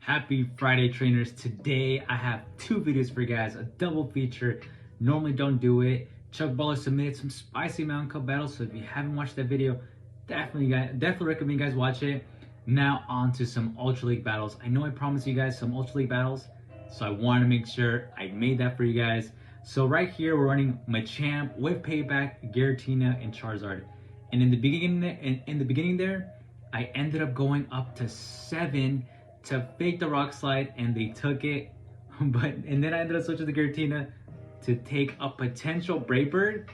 Happy Friday, trainers. Today I have two videos for you guys, a double feature. Normally don't do it. Chuck Baller submitted some spicy Mountain Cup battles, so if you haven't watched that video, definitely recommend you guys watch it. Now on to some Ultra League battles. I know I promised you guys some Ultra League battles, so I wanted to make sure I made that for you guys. So right here we're running Machamp with Payback, Giratina, and Charizard. And in the beginning there, I ended up going up to 7 to fake the rock slide, and they took it. And then I ended up switching to Giratina to take a potential Brave Bird,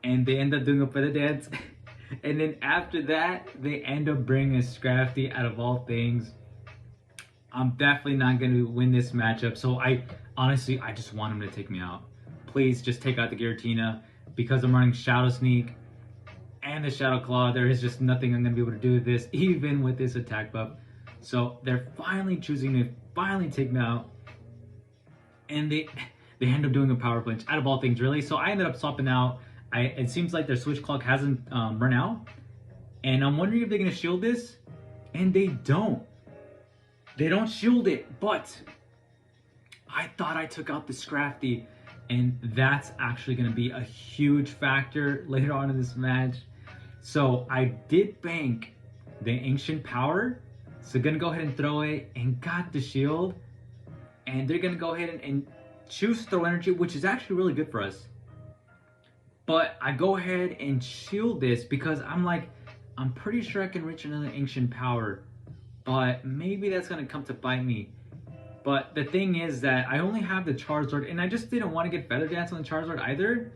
and they end up doing a feather dance. And then after that, they end up bringing a Scrafty out of all things. I'm definitely not going to win this matchup, so I just want him to take me out. Please just take out the Giratina, because I'm running Shadow Sneak and the Shadow Claw. There is just nothing I'm going to be able to do with this, even with this attack buff. So they're finally choosing to take me out, and they end up doing a power punch out of all things, really. So I ended up swapping out. It seems like their switch clock hasn't run out, and I'm wondering if they're gonna shield this, and they don't. They don't shield it, but I thought I took out the Scrafty, and that's actually gonna be a huge factor later on in this match. So I did bank the Ancient Power, so gonna go ahead and throw it, and got the shield, and they're gonna go ahead and choose Throw Energy, which is actually really good for us. But I go ahead and shield this because I'm pretty sure I can reach another Ancient Power, but maybe that's gonna come to bite me. But the thing is that I only have the Charizard, and I just didn't want to get Feather Dance on the Charizard either.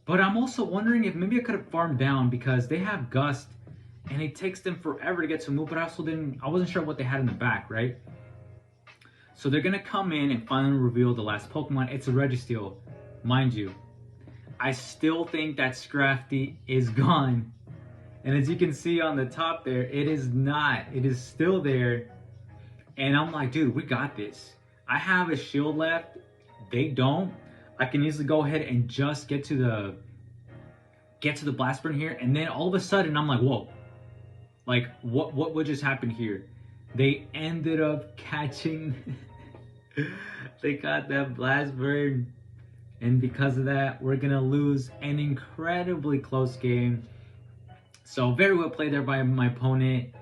But I'm also wondering if maybe I could have farmed down, because they have Gust, and it takes them forever to get to move, but I wasn't sure what they had in the back, right? So they're gonna come in and finally reveal the last Pokemon. It's a Registeel, mind you. I still think that Scrafty is gone. And as you can see on the top there, it is not. It is still there. And I'm like, dude, we got this. I have a shield left. They don't. I can easily go ahead and just get to the Blast Burn here. And then all of a sudden, I'm like, whoa. Like, what just happened here? They ended up catching... They got that Blast Burn. And because of that, we're going to lose an incredibly close game. So very well played there by my opponent.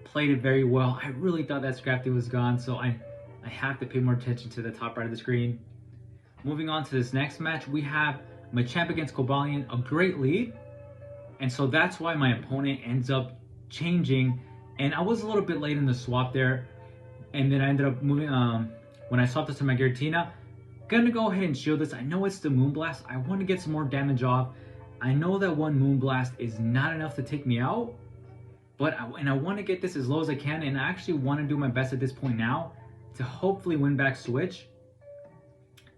Played it very well. I really thought that Scrafty was gone, so I have to pay more attention to the top right of the screen. Moving on to this next match, we have Machamp against Cobalion, a great lead. And so that's why my opponent ends up changing. And I was a little bit late in the swap there. And then I ended up moving, when I swapped this to my Giratina, gonna go ahead and shield this. I know it's the Moonblast. I want to get some more damage off. I know that one Moonblast is not enough to take me out, but I want to get this as low as I can, and I actually want to do my best at this point now to hopefully win back switch.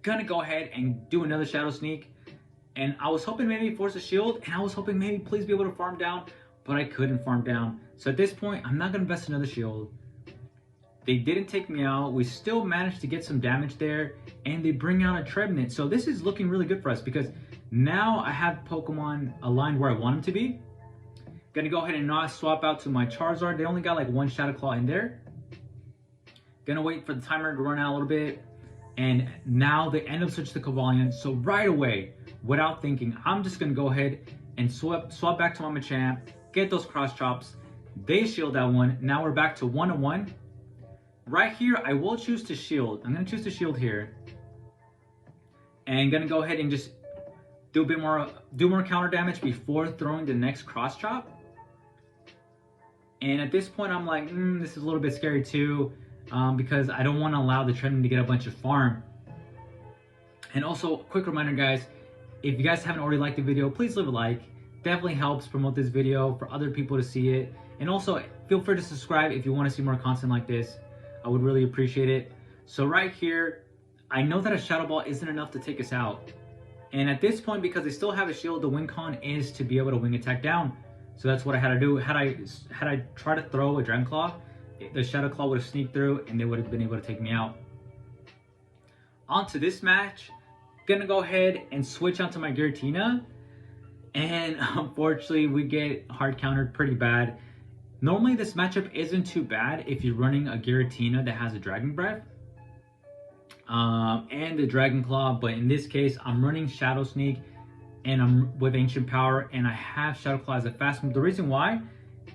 Gonna go ahead and do another Shadow Sneak, and I was hoping maybe force a shield, and I was hoping maybe please be able to farm down, but I couldn't farm down. So at this point, I'm not gonna invest another shield. They didn't take me out. We still managed to get some damage there, and they bring out a Trevenant. So this is looking really good for us, because now I have Pokemon aligned where I want them to be. Gonna go ahead and not swap out to my Charizard. They only got like one Shadow Claw in there. Gonna wait for the timer to run out a little bit. And now they end up switching to Cobalion. So right away, without thinking, I'm just gonna go ahead and swap back to my Machamp, get those cross chops. They shield that one. Now we're back to 1-1. Right here, I will choose to shield. I'm gonna choose to shield here, and gonna go ahead and just do a bit more, counter damage before throwing the next cross chop. And at this point, I'm like, this is a little bit scary too, because I don't want to allow the Trevenant to get a bunch of farm. And also, quick reminder, guys, if you guys haven't already liked the video, please leave a like. Definitely helps promote this video for other people to see it. And also, feel free to subscribe if you want to see more content like this. I would really appreciate it. So right here, I know that a Shadow Ball isn't enough to take us out. And at this point, because they still have a shield, the win con is to be able to wing attack down. So that's what I had to do. Had I tried to throw a Dragon Claw, the Shadow Claw would have sneaked through, and they would have been able to take me out. On to this match. Gonna go ahead and switch onto my Giratina. And unfortunately, we get hard countered pretty bad. Normally this matchup isn't too bad if you're running a Giratina that has a Dragon Breath and the Dragon Claw, but in this case I'm running Shadow Sneak and I'm with Ancient Power, and I have Shadow Claw as a fast move. The reason why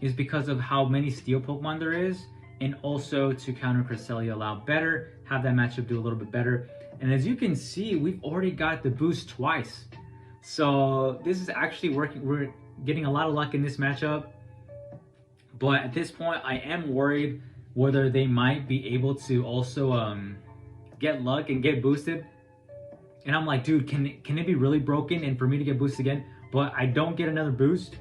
is because of how many Steel Pokemon there is, and also to counter Cresselia a lot better, have that matchup do a little bit better. And as you can see, we've already got the boost twice. So this is actually working. We're getting a lot of luck in this matchup. But at this point, I am worried whether they might be able to also get luck and get boosted. And I'm like, dude, can it be really broken and for me to get boosted again? But I don't get another boost.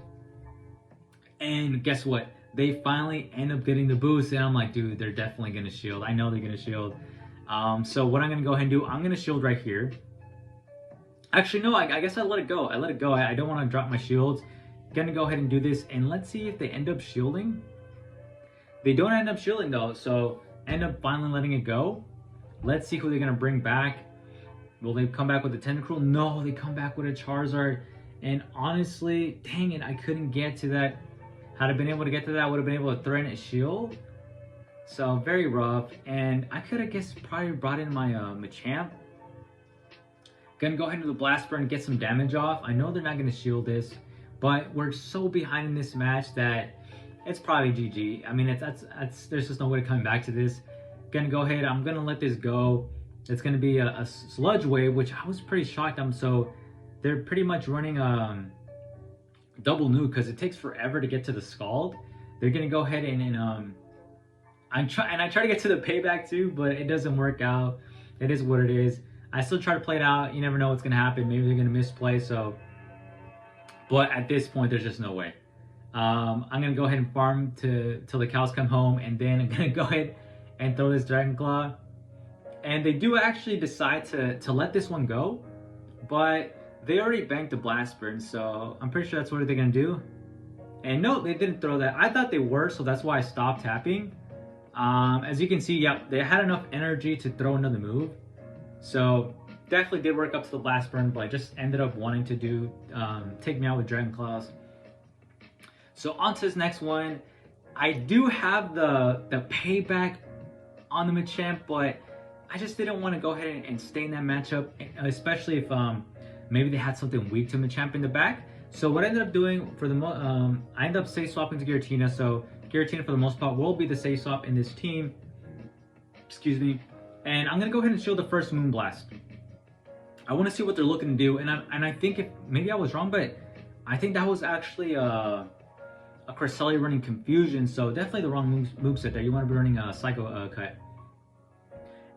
And guess what? They finally end up getting the boost. And I'm like, dude, they're definitely going to shield. I know they're going to shield. So what I'm going to go ahead and do, I'm going to shield right here. Actually, no, I guess I let it go. I don't want to drop my shields. Going to go ahead and do this. And let's see if they end up shielding. They don't end up shielding though. So end up finally letting it go. Let's see who they're going to bring back. Will they come back with a Tentacruel? No, they come back with a Charizard. And honestly, dang it, I couldn't get to that. Had I been able to get to that, I would have been able to threaten a shield. So very rough. And I could have, guess, probably brought in my Machamp. Gonna go ahead and do the Blast Burn and get some damage off. I know they're not gonna shield this, but we're so behind in this match that it's probably GG. I mean, there's just no way to come back to this. Gonna go ahead, I'm gonna let this go. It's going to be a Sludge Wave, which I was pretty shocked. So they're pretty much running double nuke because it takes forever to get to the Scald. They're going to go ahead and I try to get to the payback too, but it doesn't work out. It is what it is. I still try to play it out. You never know what's going to happen. Maybe they're going to misplay. But at this point, there's just no way. I'm going to go ahead and farm till the cows come home, and then I'm going to go ahead and throw this Dragon Claw. And they do actually decide to let this one go, but they already banked the Blast Burn, so I'm pretty sure that's what they're gonna do. And no, they didn't throw that. I thought they were, so that's why I stopped tapping. As you can see, yeah, they had enough energy to throw another move. So definitely did work up to the Blast Burn, but I just ended up wanting to do take me out with Dragon Claws. So on to this next one. I do have the payback on the Machamp, but I just didn't want to go ahead and stay in that matchup, especially if maybe they had something weak to Machamp in the back. So what I ended up doing for the I ended up safe swapping to Giratina. So Giratina for the most part will be the safe swap in this team. Excuse me. And I'm gonna go ahead and shield the first Moonblast. I want to see what they're looking to do, and I think if maybe I was wrong, but I think that was actually a Cresselia running Confusion. So definitely the wrong moveset there. You want to be running a Psycho Cut.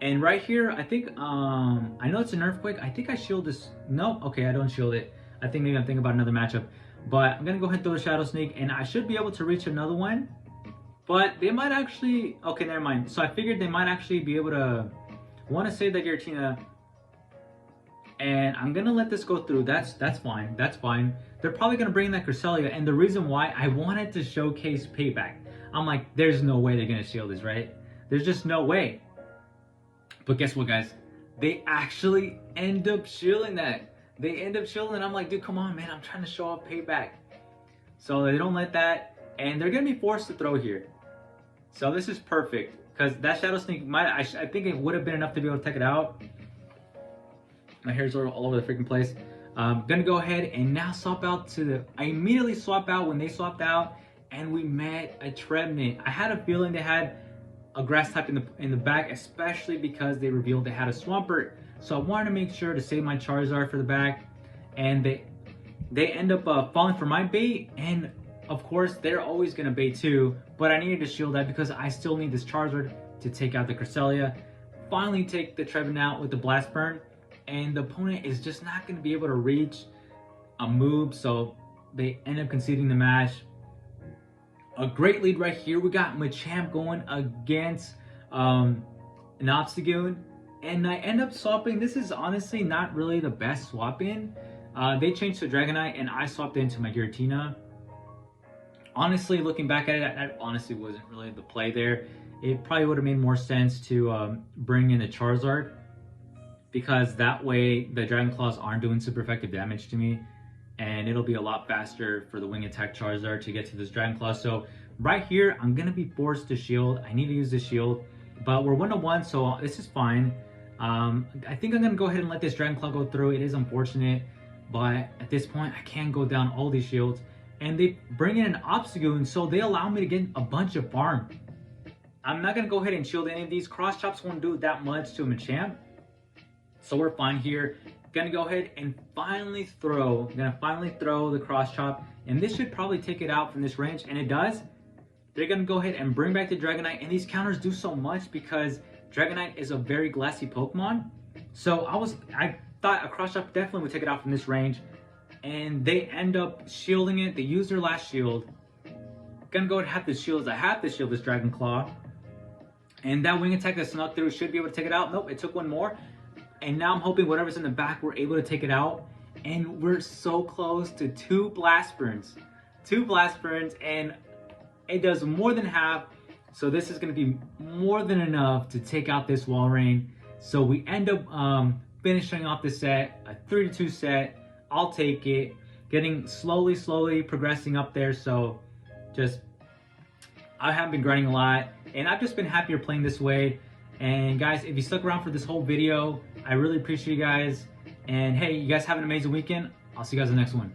And right here, I think, I know it's an Earthquake. I think I shield this. No, okay, I don't shield it. I think maybe I'm thinking about another matchup. But I'm going to go ahead and throw the Shadow Sneak, and I should be able to reach another one. But they might actually, okay, never mind. So I figured they might actually be able to, want to save the Giratina. And I'm going to let this go through. That's fine. That's fine. They're probably going to bring in that Cresselia. And the reason why I wanted to showcase payback. I'm like, there's no way they're going to shield this, right? There's just no way. But guess what, guys? They actually end up shielding that. They end up shielding. I'm like, dude, come on, man. I'm trying to show off payback. So they don't let that. And they're going to be forced to throw here. So this is perfect. Because that Shadow Sneak might, I think it would have been enough to be able to take it out. My hair's all over the freaking place. I'm going to go ahead and now swap out to the... I immediately swap out when they swapped out. And we met a Trevenant. I had a feeling they had a grass type in the back, especially because they revealed they had a Swampert. So I wanted to make sure to save my Charizard for the back, and they end up falling for my bait, and of course they're always gonna bait too, but I needed to shield that because I still need this Charizard to take out the Cresselia. Finally take the Trevenant out with the Blast Burn, and the opponent is just not gonna be able to reach a move, so they end up conceding the match. A great lead right here. We got Machamp going against an Obstagoon. And I end up swapping. This is honestly not really the best swap in. They changed to Dragonite and I swapped into my Giratina. Honestly, looking back at it, that honestly wasn't really the play there. It probably would have made more sense to bring in the Charizard, because that way the Dragon Claws aren't doing super effective damage to me. And it'll be a lot faster for the Wing Attack Charizard to get to this Dragon Claw. So right here, I'm gonna be forced to shield. I need to use the shield, but we're 1-1, so this is fine. I think I'm gonna go ahead and let this Dragon Claw go through. It is unfortunate, but at this point, I can't go down all these shields. And they bring in an Obstagoon, so they allow me to get a bunch of farm. I'm not gonna go ahead and shield any of these. Cross Chops won't do that much to a Machamp, so we're fine here. Gonna go ahead and finally throw the Cross Chop, and this should probably take it out from this range, and it does. They're gonna go ahead and bring back the Dragonite, and these counters do so much because Dragonite is a very glassy Pokemon. So I thought a Cross Chop definitely would take it out from this range, and they end up shielding it. They use their last shield. Gonna go ahead and have the shields. I have to shield this Dragon Claw, and that wing attack that snuck through should be able to take it out. Nope, it took one more. And now I'm hoping whatever's in the back, we're able to take it out. And we're so close to 2 Blast Burns. 2 Blast Burns, and it does more than half. So this is going to be more than enough to take out this Walrein. So we end up finishing off the set, a 3-2 set. I'll take it. Getting slowly progressing up there. So I have been grinding a lot, and I've just been happier playing this way. And guys, if you stuck around for this whole video, I really appreciate you guys. And hey, you guys have an amazing weekend. I'll see you guys in the next one.